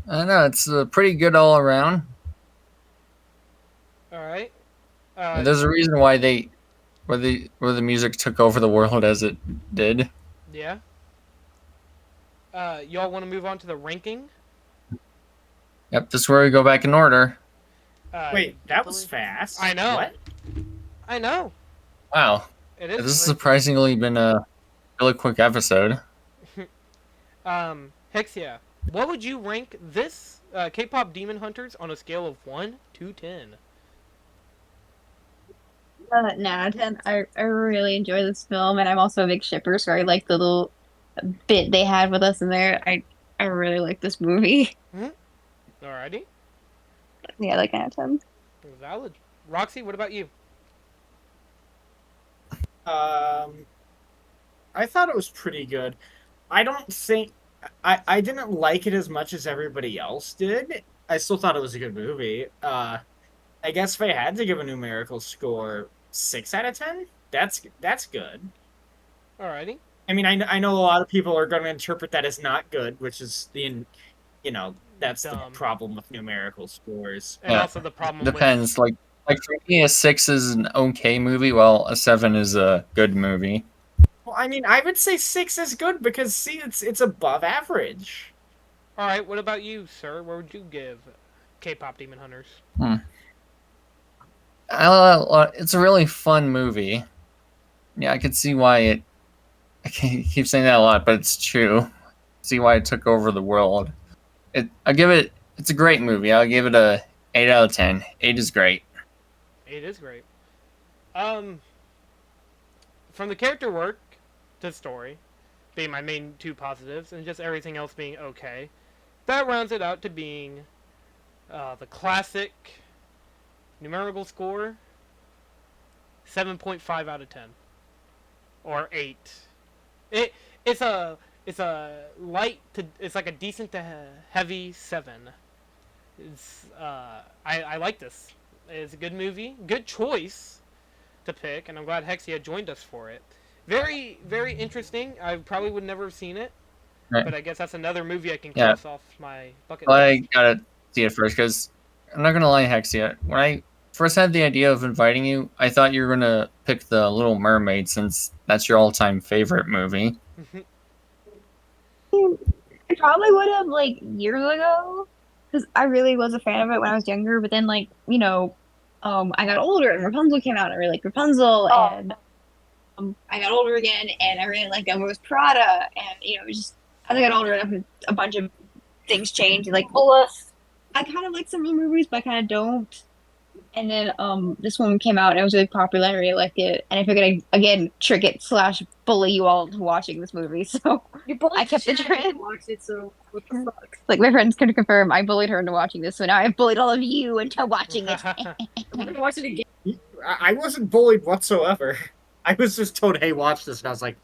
I don't know. It's pretty good all around. All right. There's a reason why where the music took over the world as it did. Yeah. Y'all want to move on to the ranking? Yep, this is where we go back in order. Wait, that was fast. I know. What? I know. Wow, It this is. has surprisingly been a really quick episode. Hexyea, what would you rank this K-pop Demon Hunters on a scale of 1 to 10? 9 out of 10. I really enjoy this film, and I'm also a big shipper, so I like the little bit they had with us in there. I really like this movie. Alrighty. Yeah, like 9 out of 10. Valid. Roxy, what about you? I thought it was pretty good. I don't think I didn't like it as much as everybody else did. I still thought it was a good movie. I guess if I had to give a numerical score, 6 out of 10. That's good. Alrighty. I mean, I know a lot of people are going to interpret that as not good, which is that's the Dumb. problem with numerical scores. And Yeah. also the problem Depends. Like for me, a 6 is an okay movie, while a 7 is a good movie. Well, I mean, I would say 6 is good because see, it's above average. Alright, what about you, sir? Where would you give K-pop Demon Hunters? It's a really fun movie. Yeah, I could see why I keep saying that a lot, but it's true. See why it took over the world. It's a great movie. I'll give it a 8 out of 10. 8 is great. 8 is great. From the character work to story being my main two positives, and just everything else being okay, that rounds it out to being the classic numerical score 7.5 out of 10 or 8. It's a light to it's like a decent to heavy 7. It's I like this. It's a good movie, good choice to pick, and I'm glad Hexyea joined us for it. Very, very interesting. I probably would never have seen it, Right. but I guess that's another movie I can Yeah. cross off my bucket Well, I list. gotta see it first because I'm not gonna lie, Hexia. When I first had the idea of inviting you, I thought you were gonna pick The Little Mermaid since that's your all-time favorite movie. I probably would have like years ago because I really was a fan of it when I was younger. But then, like, I got older and Rapunzel came out. And I really liked Rapunzel, and I got older again, and I really liked Elmo's Prada. And it was just as I got older, a bunch of things changed. Like, I kind of like some of the movies, but I kind of don't. And then this one came out and it was really popular. I really liked it, and I figured I'd again trick it / bully you all into watching this movie. So I kept the trend. Watched it, so what the fuck? Like my friends can confirm, I bullied her into watching this. So now I've bullied all of you into watching it. I'm gonna watch it again. I wasn't bullied whatsoever. I was just told, "Hey, watch this," and I was like,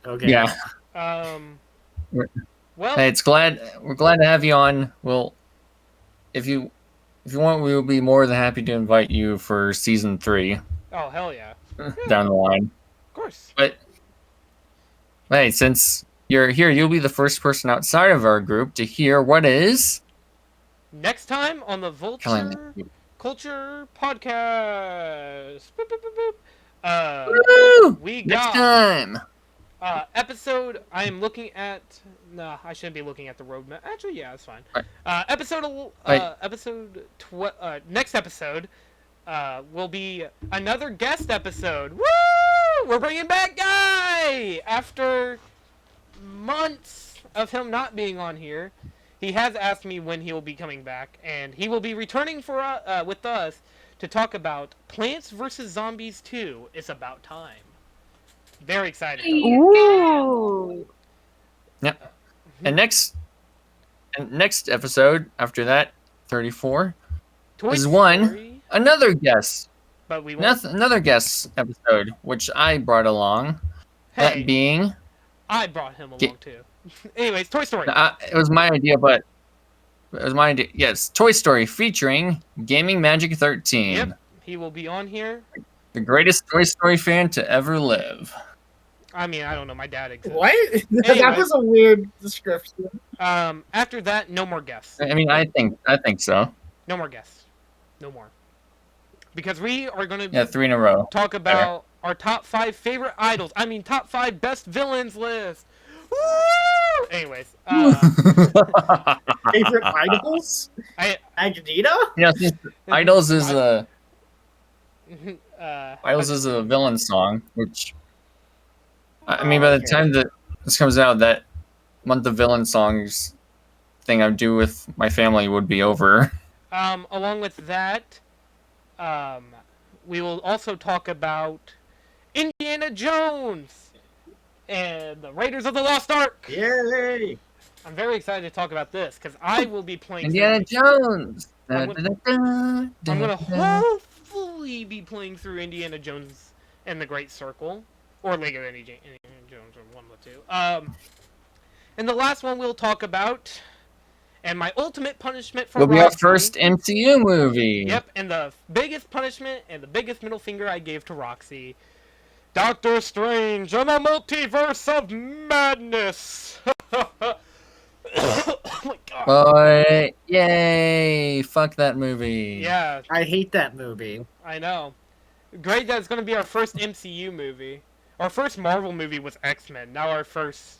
"Okay." Yeah. Well, Hey, we're glad to have you on. Well, if you want, we will be more than happy to invite you for season 3 oh hell yeah, down the line. of course. But hey, since you're here, you'll be the first person outside of our group to hear what is Next time on the Killing Vulture me. Culture Podcast. Boop, boop, boop, boop. Woo! We Next got time. episode. I am looking at. Nah, I shouldn't be looking at the roadmap. Actually, yeah, it's fine. Right. Next episode will be another guest episode. Woo! We're bringing back Guy after months of him not being on here. He has asked me when he will be coming back, and he will be returning for with us to talk about Plants vs. Zombies 2. It's about time. Very excited. Ooh. Yep. And next episode after that, 34, Toy is one Story, another guest, but we won't. another guest episode, which I brought along. Hey, That being, I brought him along too. Anyways, Toy Story. it was my idea, but it was my idea. Yes, Toy Story featuring Gaming Magic 13, Yep, he will be on here. the greatest Toy Story fan to ever live. I mean, I don't know. My dad exists. What? Anyway. That was a weird description. After that, no more guests. I mean, I think so. No more guests. No more. Because we are going to Yeah, 3 in a row. talk about our top 5 favorite idols. I mean, top 5 best villains list. Woo! Anyways, Favorite idols? Agdita? Yeah, Idols is uh, Idols is a villain song, which I mean, by the time that this comes out, that month of villain songs thing I do with my family would be over. along with that, we will also talk about Indiana Jones and the Raiders of the Lost Ark. Yay! I'm very excited to talk about this because I will be playing Indiana Jones. I'm going to hopefully be playing through Indiana Jones and the Great Circle, or Lego Indiana Jones, or one of the two. And the last one we'll talk about, and my ultimate punishment for Will be our Roxy. first MCU movie. Yep, and the biggest punishment and the biggest middle finger I gave to Roxy. Doctor Strange and the Multiverse of Madness! Oh my god. Boy, yay! Fuck that movie. Yeah, I hate that movie. I know. Great that it's going to be our first MCU movie. Our first Marvel movie was X-Men. Now our first...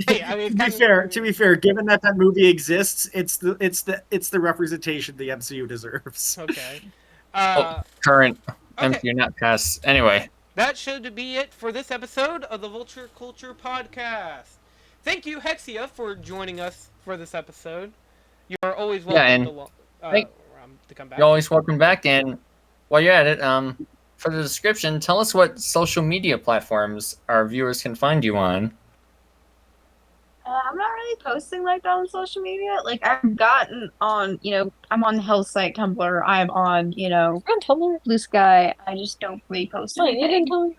Hey, I mean, To be fair, given that movie exists, it's the representation the MCU deserves. Okay. Current Okay. MCU, not past. Anyway. that should be it for this episode of the Vulture Culture Podcast. Thank you, Hexyea, for joining us for this episode. You are always welcome to come back. You're always welcome back. And while you're at it, for the description, tell us what social media platforms our viewers can find you on. I'm not really posting like that on social media. Like I've gotten on, I'm on the health site Tumblr. I'm on, on Tumblr, Blue Sky. I just don't really post anything. You didn't tell me.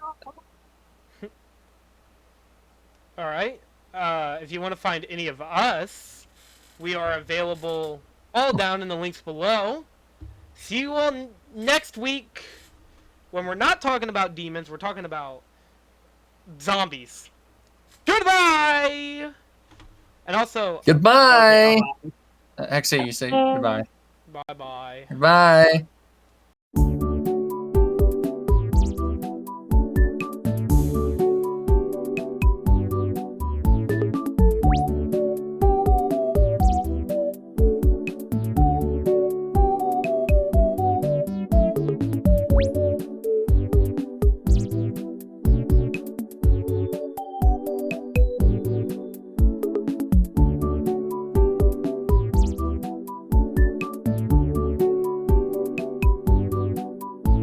All right. If you want to find any of us, we are available all down in the links below. See you all next week when we're not talking about demons. We're talking about zombies. Goodbye! And also... Goodbye! Actually, you say goodbye. Bye-bye. Goodbye.